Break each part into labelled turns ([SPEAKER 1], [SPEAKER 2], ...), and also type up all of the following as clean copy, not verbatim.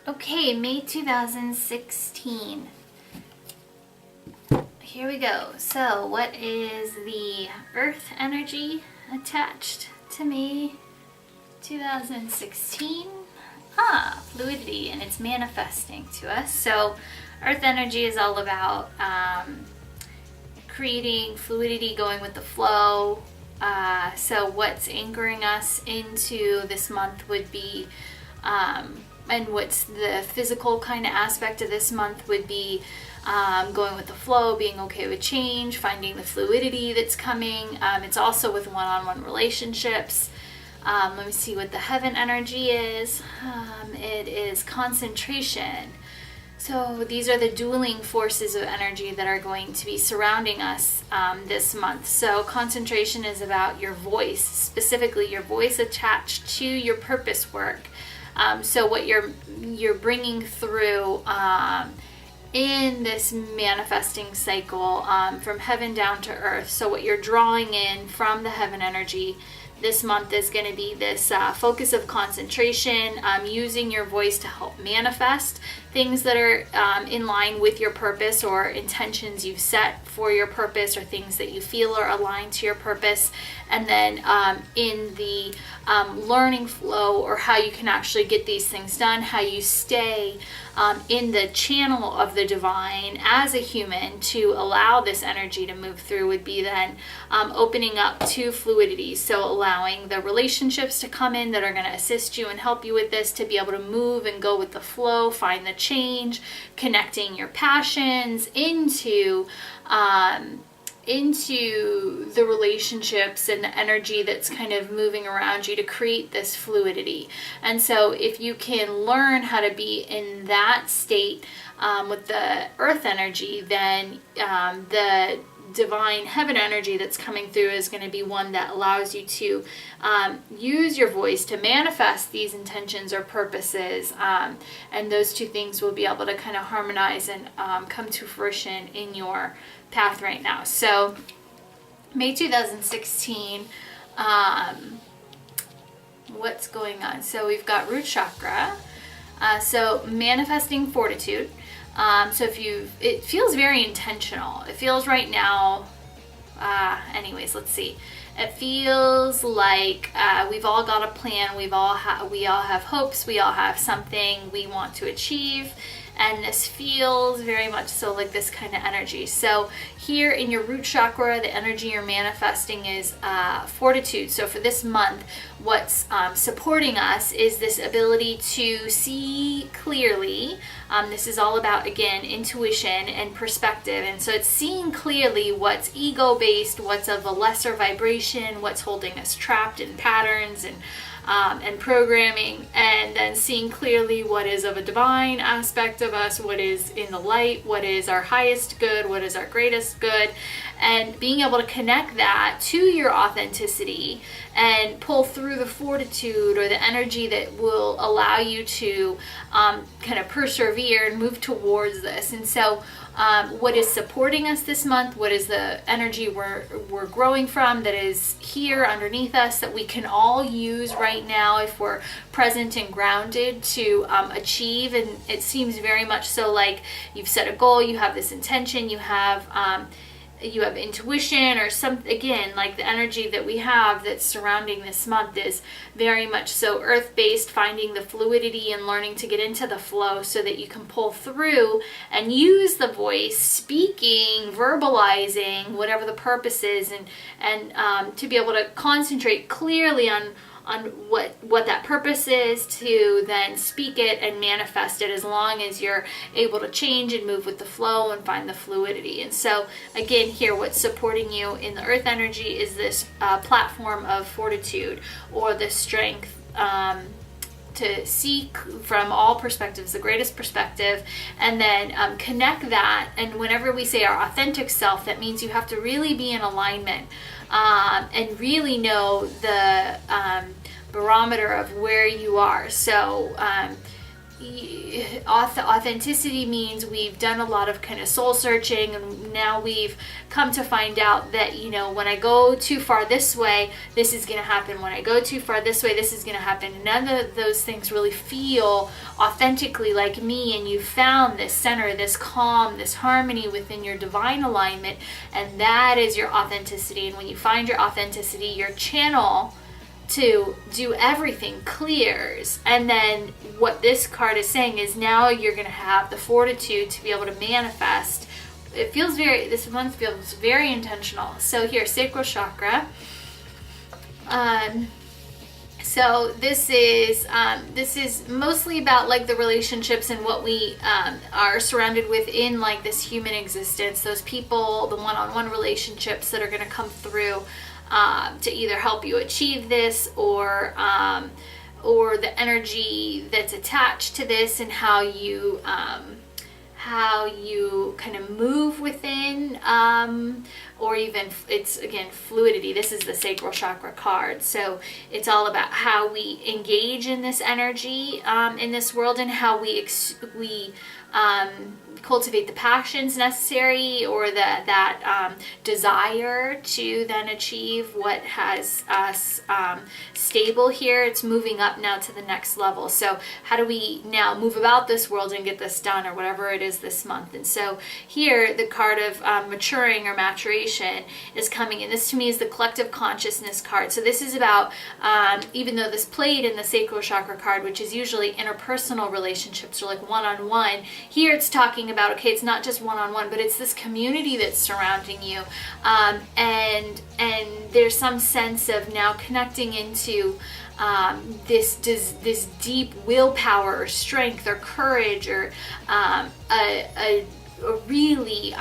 [SPEAKER 1] Okay, May 2016. Here we go. So, what is the Earth energy attached to May 2016? Fluidity, and it's manifesting to us. So, Earth energy is all about creating fluidity, going with the flow. So, what's anchoring us into this month would be, and what's the physical kind of aspect of this month would be going with the flow, being okay with change, finding the fluidity that's coming. It's also with one-on-one relationships. Let me see what the heaven energy is. It is concentration. So these are the dueling forces of energy that are going to be surrounding us this month. So concentration is about your voice, specifically your voice attached to your purpose work. So what you're bringing through in this manifesting cycle from heaven down to earth. So what you're drawing in from the heaven energy this month is going to be this focus of concentration, using your voice to help manifest things that are in line with your purpose or intentions you've set for your purpose or things that you feel are aligned to your purpose. And then in the learning flow, or how you can actually get these things done, how you stay in the channel of the divine as a human to allow this energy to move through, would be then opening up to fluidity. So allowing the relationships to come in that are going to assist you and help you with this, to be able to move and go with the flow, find the change, connecting your passions into the relationships and the energy that's kind of moving around you to create this fluidity. And so if you can learn how to be in that state with the earth energy, then the divine heaven energy that's coming through is going to be one that allows you to use your voice to manifest these intentions or purposes, and those two things will be able to kind of harmonize and come to fruition in your path right now. So May 2016, what's going on? So we've got root chakra, so manifesting fortitude. So it feels very intentional. It feels right now, anyways, let's see. It feels like we've all got a plan. We all have hopes. We all have something we want to achieve. And this feels very much so like this kind of energy. So here in your root chakra, the energy you're manifesting is fortitude. So for this month, what's supporting us is this ability to see clearly. This is all about, again, intuition and perspective. And so it's seeing clearly what's ego-based, what's of a lesser vibration, what's holding us trapped in patterns and programming, and then seeing clearly what is of a divine aspect of us, what is in the light, what is our highest good, what is our greatest good, and being able to connect that to your authenticity and pull through the fortitude or the energy that will allow you to kind of persevere and move towards this. And so what is supporting us this month, what is the energy we're growing from that is here underneath us that we can all use right now if we're present and grounded to achieve. And it seems very much so like you've set a goal, you have this intention, you have intuition, or again, like the energy that we have that's surrounding this month is very much so earth-based, finding the fluidity and learning to get into the flow so that you can pull through and use the voice, speaking, verbalizing, whatever the purpose is, and to be able to concentrate clearly on what that purpose is, to then speak it and manifest it, as long as you're able to change and move with the flow and find the fluidity. And so again, here what's supporting you in the earth energy is this platform of fortitude, or the strength to seek from all perspectives the greatest perspective, and then connect that. And whenever we say our authentic self, that means you have to really be in alignment and really know the barometer of where you are. So authenticity means we've done a lot of kind of soul searching, and now we've come to find out that, you know, when I go too far this way, this is going to happen. When I go too far this way, this is going to happen. None of those things really feel authentically like me, and you found this center, this calm, this harmony within your divine alignment, and that is your authenticity. And when you find your authenticity, your channel to do everything clears. And then what this card is saying is now you're going to have the fortitude to be able to manifest. This month feels very intentional. So here, sacral chakra. So this is mostly about like the relationships and what we are surrounded with in like this human existence. Those people, the one-on-one relationships that are going to come through to either help you achieve this, or the energy that's attached to this, and how you kind of move within, or even it's again fluidity. This is the sacral chakra card, so it's all about how we engage in this energy in this world, and how we cultivate the passions necessary, or that desire to then achieve what has us stable here. It's moving up now to the next level. So how do we now move about this world and get this done, or whatever it is this month? And so here the card of maturing or maturation is coming, and this to me is the collective consciousness card. So this is about, even though this played in the sacral chakra card, which is usually interpersonal relationships or like one-on-one, here it's talking about, okay, it's not just one-on-one, but it's this community that's surrounding you, and there's some sense of now connecting into this deep willpower or strength or courage, or a really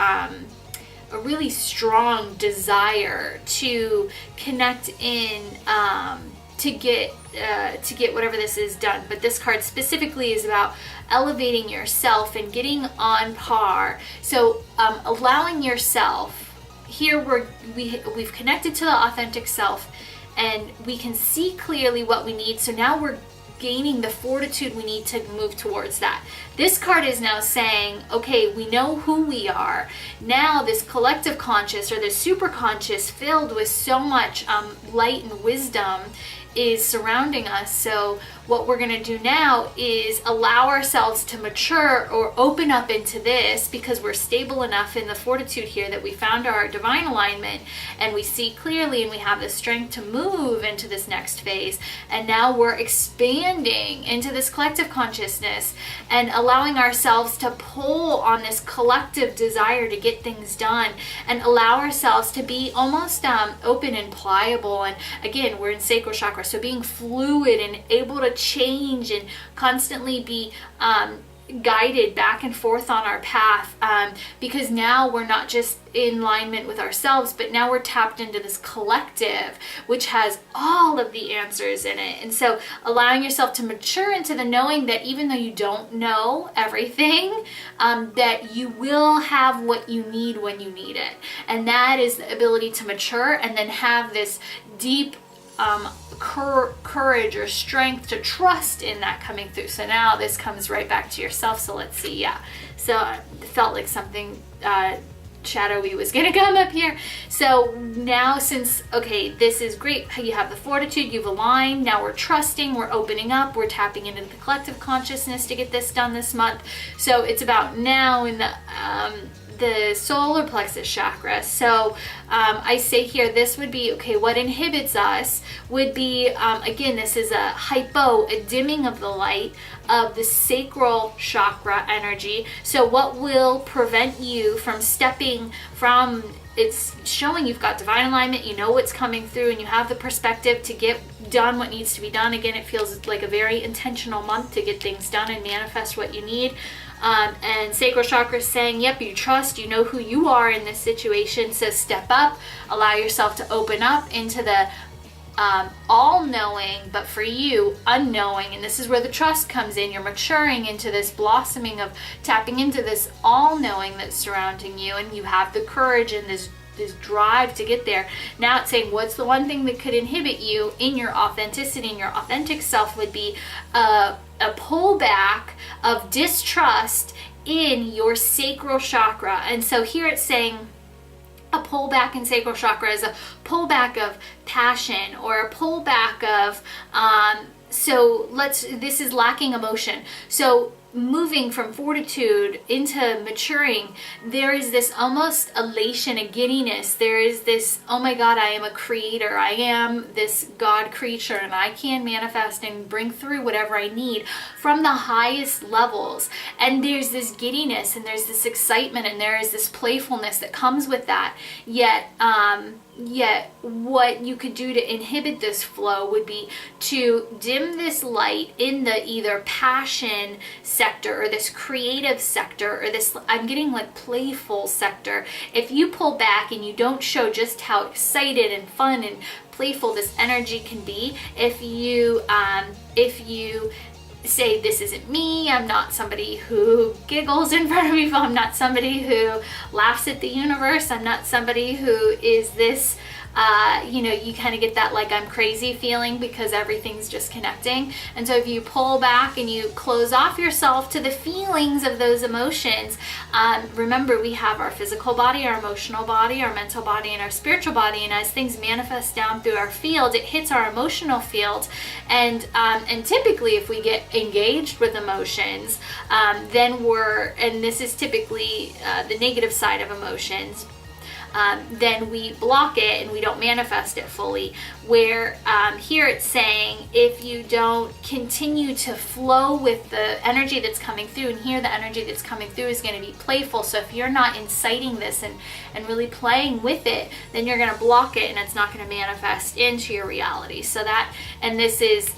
[SPEAKER 1] strong desire to connect in, to get whatever this is done. But this card specifically is about elevating yourself and getting on par. So allowing yourself, here we've connected to the authentic self, and we can see clearly what we need. So now we're gaining the fortitude we need to move towards that. This card is now saying, okay, we know who we are. Now this collective conscious, or the super conscious, filled with so much light and wisdom, is surrounding us. So what we're going to do now is allow ourselves to mature or open up into this, because we're stable enough in the fortitude here that we found our divine alignment, and we see clearly, and we have the strength to move into this next phase. And now we're expanding into this collective consciousness and allowing ourselves to pull on this collective desire to get things done, and allow ourselves to be almost open and pliable. And again, we're in sacral chakra, so being fluid and able to change and constantly be guided back and forth on our path, because now we're not just in alignment with ourselves, but now we're tapped into this collective which has all of the answers in it. And so allowing yourself to mature into the knowing that even though you don't know everything, that you will have what you need when you need it. And that is the ability to mature and then have this deep courage or strength to trust in that coming through. So now this comes right back to yourself. So let's see. Yeah. So it felt like something shadowy was going to come up here. So now, since, okay, this is great. You have the fortitude, you've aligned. Now we're trusting, we're opening up, we're tapping into the collective consciousness to get this done this month. So it's about now in the solar plexus chakra. So I say here, this would be, okay, what inhibits us would be, again, this is a dimming of the light of the sacral chakra energy. So what will prevent you from stepping from, it's showing you've got divine alignment, you know what's coming through, and you have the perspective to get done what needs to be done. Again, it feels like a very intentional month to get things done and manifest what you need. And sacral chakra is saying, yep, you trust, you know who you are in this situation, so step up, allow yourself to open up into the all-knowing, but for you, unknowing. And this is where the trust comes in. You're maturing into this blossoming of tapping into this all-knowing that's surrounding you, and you have the courage and this this drive to get there. Now it's saying, what's the one thing that could inhibit you in your authenticity, and your authentic self would be a pullback of distrust in your sacral chakra. And so here it's saying a pullback in sacral chakra is a pullback of passion, or a pullback of this is lacking emotion. So moving from fortitude into maturing, there is this almost elation, a giddiness. There is this, oh my God, I am a creator. I am this God creature, and I can manifest and bring through whatever I need from the highest levels. And there's this giddiness, and there's this excitement, and there is this playfulness that comes with that. Yet what you could do to inhibit this flow would be to dim this light in the either passion sector, or this creative sector, or this, I'm getting like playful sector. If you pull back and you don't show just how excited and fun and playful this energy can be, if you say, this isn't me, I'm not somebody who giggles in front of people, I'm not somebody who laughs at the universe, I'm not somebody who is this, you kind of get that like I'm crazy feeling because everything's just connecting. And so if you pull back and you close off yourself to the feelings of those emotions, remember, we have our physical body, our emotional body, our mental body, and our spiritual body. And as things manifest down through our field, it hits our emotional field. And typically if we get engaged with emotions, then and this is typically the negative side of emotions, then we block it and we don't manifest it fully. Where here it's saying, if you don't continue to flow with the energy that's coming through, and here the energy that's coming through is going to be playful. So if you're not inciting this and really playing with it, then you're going to block it, and it's not going to manifest into your reality. So this is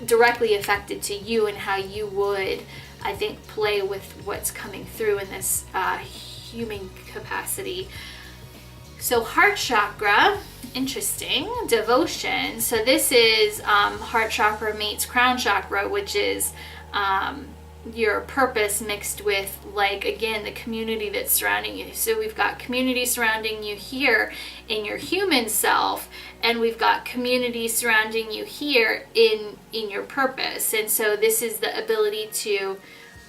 [SPEAKER 1] directly affected to you and how you would, I think, play with what's coming through in this human capacity. So heart chakra, interesting, devotion. So this is heart chakra meets crown chakra, which is your purpose mixed with, like, again, the community that's surrounding you. So we've got community surrounding you here in your human self, and we've got community surrounding you here in your purpose. And so this is the ability to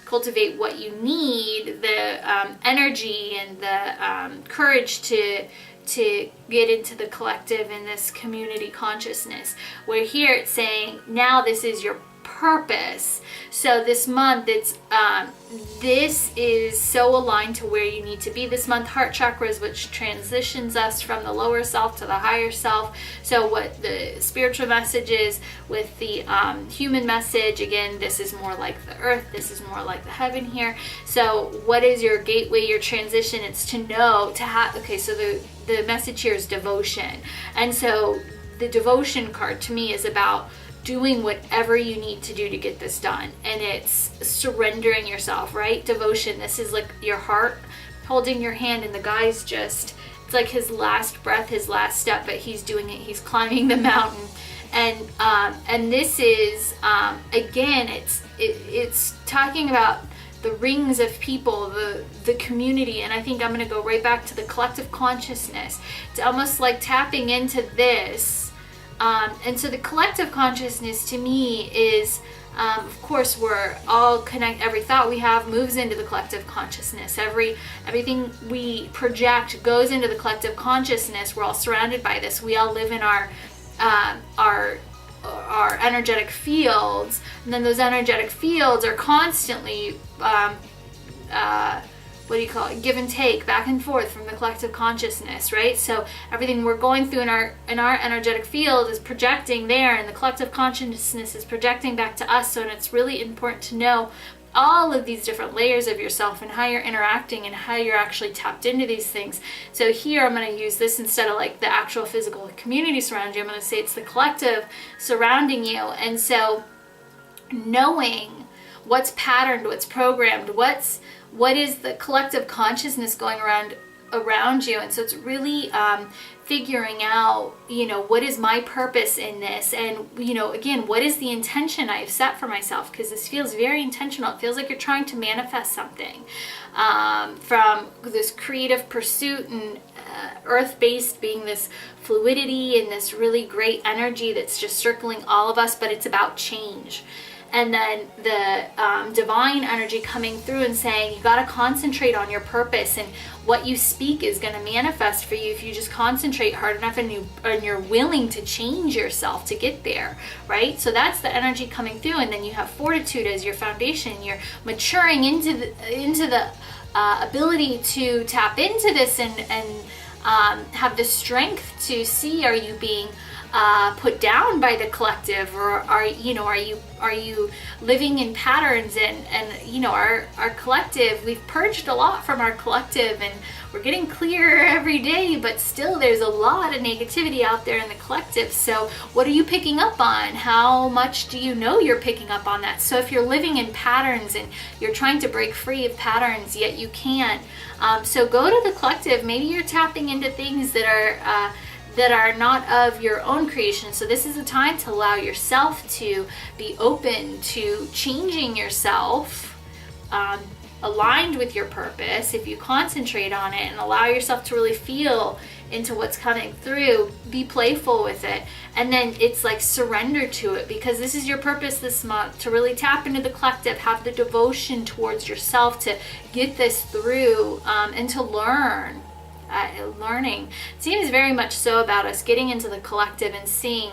[SPEAKER 1] cultivate what you need, the energy and the courage to get into the collective in this community consciousness. Where here it's saying, now this is your purpose. So this month, it's this is so aligned to where you need to be this month. Heart chakras, which transitions us from the lower self to the higher self. So what the spiritual message is with the human message, again, this is more like the earth, this is more like the heaven here. So what is your gateway, your transition? It's to know, to have, okay, so the message here is devotion. And so the devotion card to me is about doing whatever you need to do to get this done. And it's surrendering yourself, right? Devotion, this is like your heart holding your hand, and the guy's just, it's like his last breath, his last step, but he's doing it, he's climbing the mountain. And this is, again, it's talking about the rings of people, the community. And I think I'm going to go right back to the collective consciousness. It's almost like tapping into this. And so the collective consciousness to me is, of course, we're all connect. Every thought we have moves into the collective consciousness. Everything we project goes into the collective consciousness. We're all surrounded by this. We all live in our energetic fields, and then those energetic fields are constantly give and take, back and forth from the collective consciousness, right? So everything we're going through in our energetic field is projecting there, and the collective consciousness is projecting back to us. So it's really important to know all of these different layers of yourself and how you're interacting and how you're actually tapped into these things. So here I'm going to use this instead of like the actual physical community surrounding you. I'm going to say it's the collective surrounding you. And so knowing what's patterned, what's programmed, what is the collective consciousness going around you. And so it's really figuring out, what is my purpose in this? And, again, what is the intention I've set for myself? Because this feels very intentional. It feels like you're trying to manifest something from this creative pursuit, and earth-based being this fluidity and this really great energy that's just circling all of us, but it's about change. And then the divine energy coming through and saying, you got to concentrate on your purpose, and what you speak is going to manifest for you if you just concentrate hard enough and you're willing to change yourself to get there, right? So that's the energy coming through. And then you have fortitude as your foundation. You're maturing into the ability to tap into this and have the strength to see, are you being put down by the collective, or are you living in patterns, and our collective, we've purged a lot from our collective, and we're getting clearer every day, but still there's a lot of negativity out there in the collective. So what are you picking up on? How much do you know you're picking up on that? So if you're living in patterns and you're trying to break free of patterns yet you can't, so go to the collective. Maybe you're tapping into things that are not of your own creation. So this is a time to allow yourself to be open to changing yourself, aligned with your purpose. If you concentrate on it and allow yourself to really feel into what's coming through, be playful with it, and then it's like surrender to it, because this is your purpose this month, to really tap into the collective, have the devotion towards yourself to get this through, and to learning. It seems very much so about us getting into the collective and seeing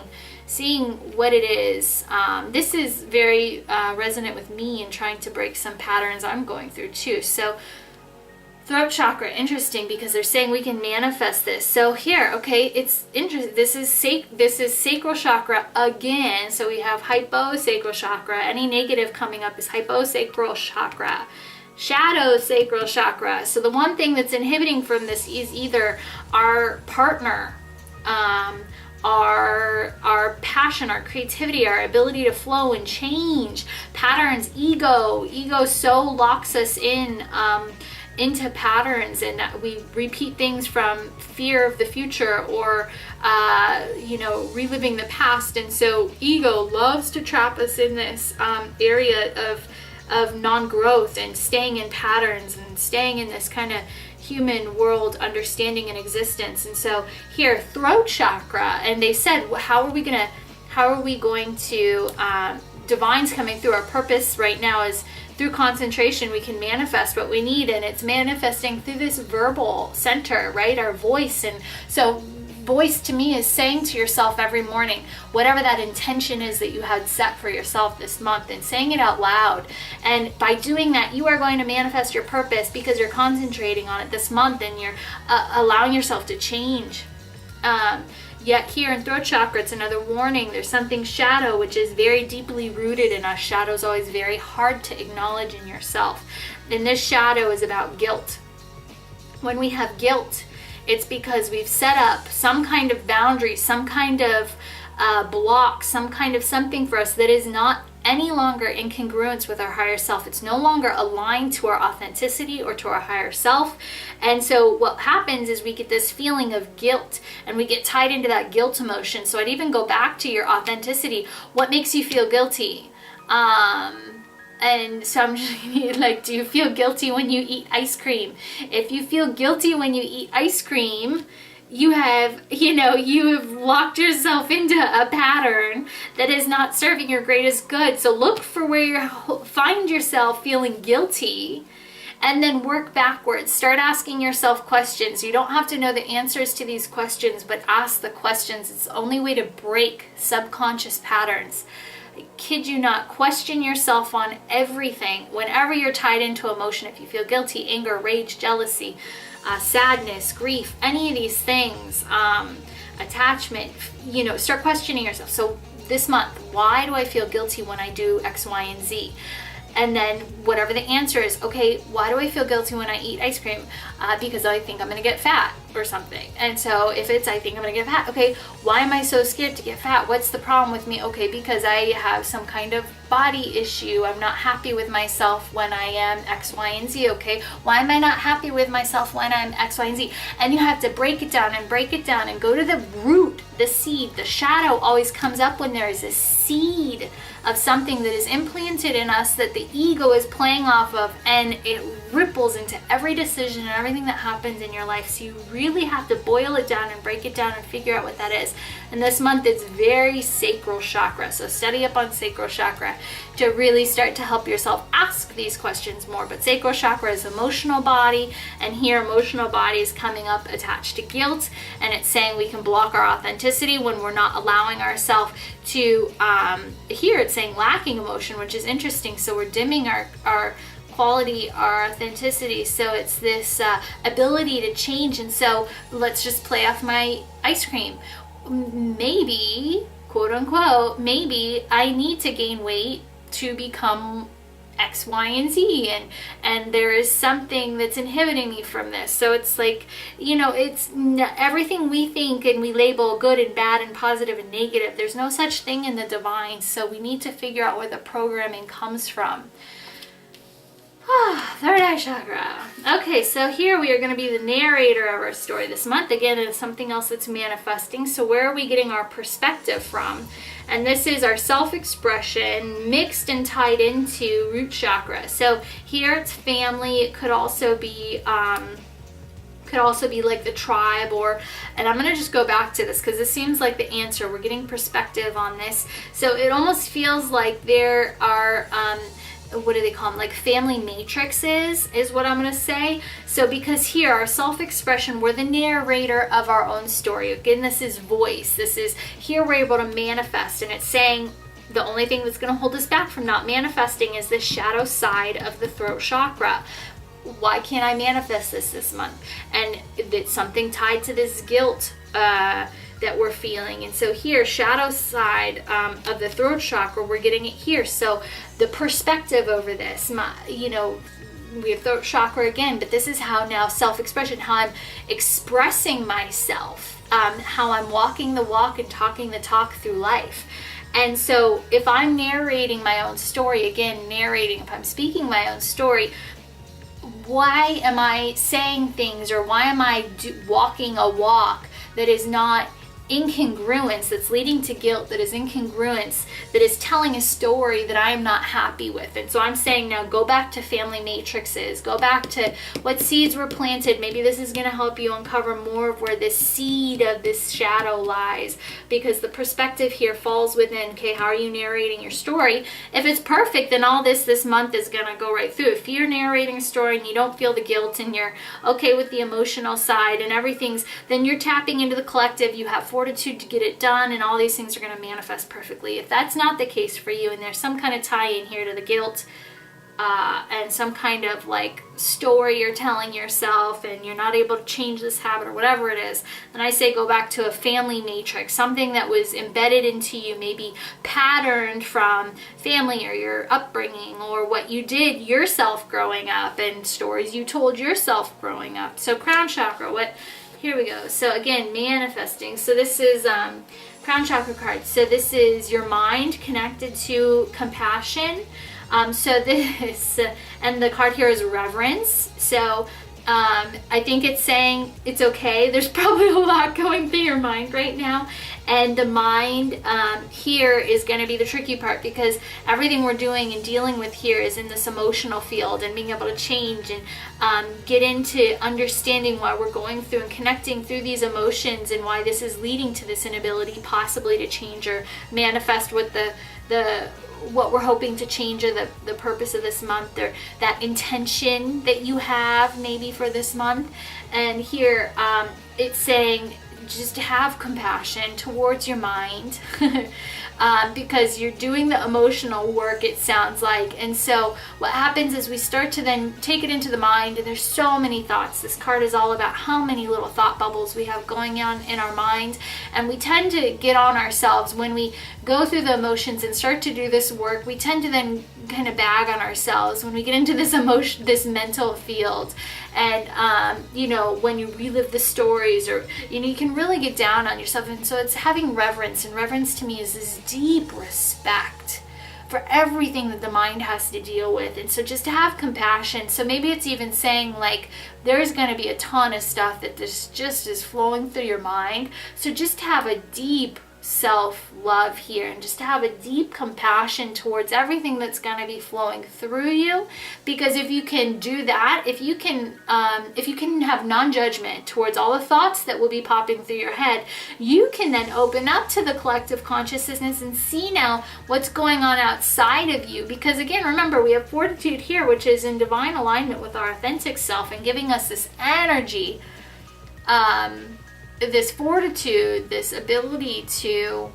[SPEAKER 1] what it is. This is very resonant with me in trying to break some patterns I'm going through too. So throat chakra, interesting, because they're saying we can manifest this. So here, okay, it's interesting. This is sacral chakra again. So we have hyposacral chakra. Any negative coming up is hyposacral chakra. Shadow sacral chakra. So the one thing that's inhibiting from this is either our partner, our passion, our creativity, our ability to flow and change patterns. Ego so locks us into patterns, and we repeat things from fear of the future, or reliving the past. And so ego loves to trap us in this area of non-growth and staying in patterns and staying in this kind of human world understanding and existence. And so here, throat chakra, and they said, how are we going to divine's coming through. Our purpose right now is through concentration we can manifest what we need, and it's manifesting through this verbal center, right? Our voice. And so voice to me is saying to yourself every morning whatever that intention is that you had set for yourself this month, and saying it out loud. And by doing that, you are going to manifest your purpose, because you're concentrating on it this month, and you're allowing yourself to change. Yet here in throat chakra, it's another warning. There's something shadow, which is very deeply rooted in us. Shadow is always very hard to acknowledge in yourself. And this shadow is about guilt. When we have guilt, it's because we've set up some kind of boundary, some kind of block, some kind of something for us that is not any longer in congruence with our higher self. It's no longer aligned to our authenticity or to our higher self. And so what happens is we get this feeling of guilt, and we get tied into that guilt emotion. So I'd even go back to your authenticity. What makes you feel guilty? And so I'm just like, do you feel guilty when you eat ice cream? If you feel guilty when you eat ice cream, you have locked yourself into a pattern that is not serving your greatest good. So look for where you find yourself feeling guilty, and then work backwards. Start asking yourself questions. You don't have to know the answers to these questions, but ask the questions. It's the only way to break subconscious patterns. I kid you not. Question yourself on everything. Whenever you're tied into emotion, if you feel guilty, anger, rage, jealousy, sadness, grief, any of these things, attachment, start questioning yourself. So this month, why do I feel guilty when I do X, Y, and Z? And then whatever the answer is, okay, why do I feel guilty when I eat ice cream? Because I think I'm gonna get fat or something. And so if it's, I think I'm gonna get fat, okay, why am I so scared to get fat? What's the problem with me? Okay, because I have some kind of body issue. I'm not happy with myself when I am X, Y, and Z, okay? Why am I not happy with myself when I'm X, Y, and Z? And you have to break it down and go to the root, the seed. The shadow always comes up when there is a seed of something that is implanted in us that the ego is playing off of, and it ripples into every decision and everything that happens in your life. So you really have to boil it down and break it down and figure out what that is. And this month it's very sacral chakra. So study up on sacral chakra to really start to help yourself ask these questions more. But sacral chakra is emotional body, and here emotional body is coming up attached to guilt, and it's saying we can block our authenticity when we're not allowing ourselves to, here it's saying lacking emotion, which is interesting. So we're dimming our quality, our authenticity. So it's this ability to change. And so let's just play off my ice cream. Maybe, quote unquote, maybe I need to gain weight to become X, Y, and Z, and there is something that's inhibiting me from this. So it's like, you know, it's everything we think and we label good and bad and positive and negative. There's no such thing in the divine. So we need to figure out where the programming comes from. Third eye chakra. Okay, so here we are going to be the narrator of our story this month. Again, it's something else that's manifesting. So where are we getting our perspective from? And this is our self-expression mixed and tied into root chakra. So here it's family. It could also be like the tribe, or, and I'm going to just go back to this because this seems like the answer. We're getting perspective on this. So it almost feels like there are, what do they call them? Like family matrices is what I'm going to say. So because here our self-expression, we're the narrator of our own story. Again, this is voice. This is, here we're able to manifest, and it's saying the only thing that's going to hold us back from not manifesting is the shadow side of the throat chakra. Why can't I manifest this month? And it's something tied to this guilt that we're feeling. And so here, shadow side of the throat chakra, we're getting it here. So the perspective over this, you know, we have throat chakra again, but this is how now self-expression, how I'm expressing myself, how I'm walking the walk and talking the talk through life. And so if I'm narrating my own story, again, narrating, if I'm speaking my own story, why am I saying things, or why am I walking a walk that is not incongruence, that's leading to guilt, that is incongruence, that is telling a story that I am not happy with? And so I'm saying now, go back to family matrices, go back to what seeds were planted. Maybe this is going to help you uncover more of where this seed of this shadow lies, because the perspective here falls within, okay, how are you narrating your story? If it's perfect, then all this month is going to go right through. If you're narrating a story and you don't feel the guilt and you're okay with the emotional side and everything's, then you're tapping into the collective, you have fortitude to get it done, and all these things are going to manifest perfectly. If that's not the case for you, and there's some kind of tie in here to the guilt and some kind of like story you're telling yourself and you're not able to change this habit or whatever it is, then I say go back to a family matrix, something that was embedded into you, maybe patterned from family or your upbringing, or what you did yourself growing up and stories you told yourself growing up. So crown chakra, here we go. So again, manifesting. So this is crown chakra card. So this is your mind connected to compassion. So this, and the card here is reverence. So I think it's saying it's okay. There's probably a lot going through your mind right now. And the mind here is going to be the tricky part, because everything we're doing and dealing with here is in this emotional field, and being able to change and get into understanding why we're going through and connecting through these emotions, and why this is leading to this inability possibly to change or manifest what what we're hoping to change, or the purpose of this month, or that intention that you have maybe for this month. And here it's saying just have compassion towards your mind because you're doing the emotional work, it sounds like. And so what happens is we start to then take it into the mind, and there's so many thoughts. This card is all about how many little thought bubbles we have going on in our mind, and we tend to get on ourselves when we go through the emotions and start to do this work. We tend to then kind of bag on ourselves when we get into this emotion, this mental field. And when you relive the stories, or you can really get down on yourself. And so it's having reverence, and reverence to me is this deep respect for everything that the mind has to deal with. And so just to have compassion. So maybe it's even saying, like, there's going to be a ton of stuff that this just is flowing through your mind. So just have a deep self-love here, and just to have a deep compassion towards everything that's going to be flowing through you. Because if you can do that, if you can have non-judgment towards all the thoughts that will be popping through your head, you can then open up to the collective consciousness and see now what's going on outside of you. Because again, remember, we have fortitude here, which is in divine alignment with our authentic self and giving us this energy, this fortitude, this ability to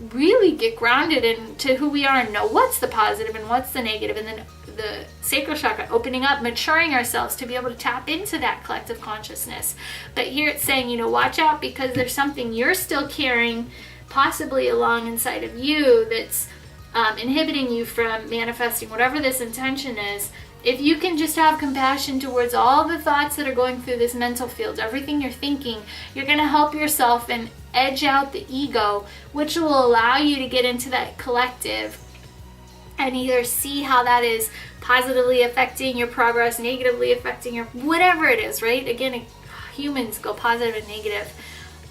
[SPEAKER 1] really get grounded into who we are and know what's the positive and what's the negative. And then the sacral chakra, opening up, maturing ourselves to be able to tap into that collective consciousness. But here it's saying, watch out, because there's something you're still carrying possibly along inside of you that's inhibiting you from manifesting whatever this intention is. If you can just have compassion towards all the thoughts that are going through this mental field, everything you're thinking, you're going to help yourself and edge out the ego, which will allow you to get into that collective and either see how that is positively affecting your progress, negatively affecting your, whatever it is, right? Again, humans go positive and negative,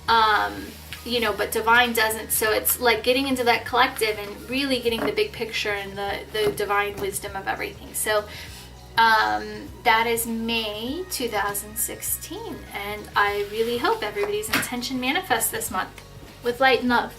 [SPEAKER 1] but divine doesn't. So it's like getting into that collective and really getting the big picture and the divine wisdom of everything. So that is May 2016, and I really hope everybody's intention manifests this month with light and love.